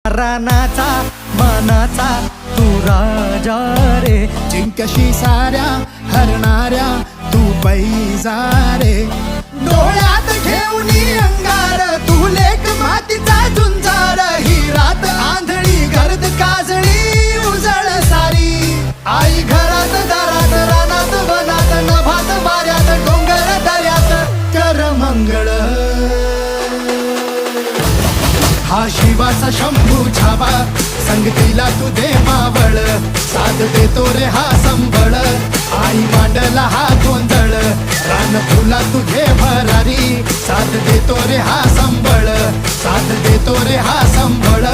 रानाचा मानाचा तू राजा रे, जिंकशी साऱ्या हरणाऱ्या तू पैजा रे, डोळ्यात घेऊनी अंगार तू लेक मातीचा झुंजार, ही रात आंधळी गर्द काजळी उजळ सारी, आई घरात दारात रानात वनात नभात वाऱ्यात डोंगर दऱ्यात कर मंगळ, हा शिवाचा शंभू छावा संगतीला तू दे मावळ, साथ देतो रे हा संबळ, आई मांडला हा गोंधळ, रान फुला तू घे भरारी, साथ देतो रे हा संबळ, साथ देतो रे हा संबळ.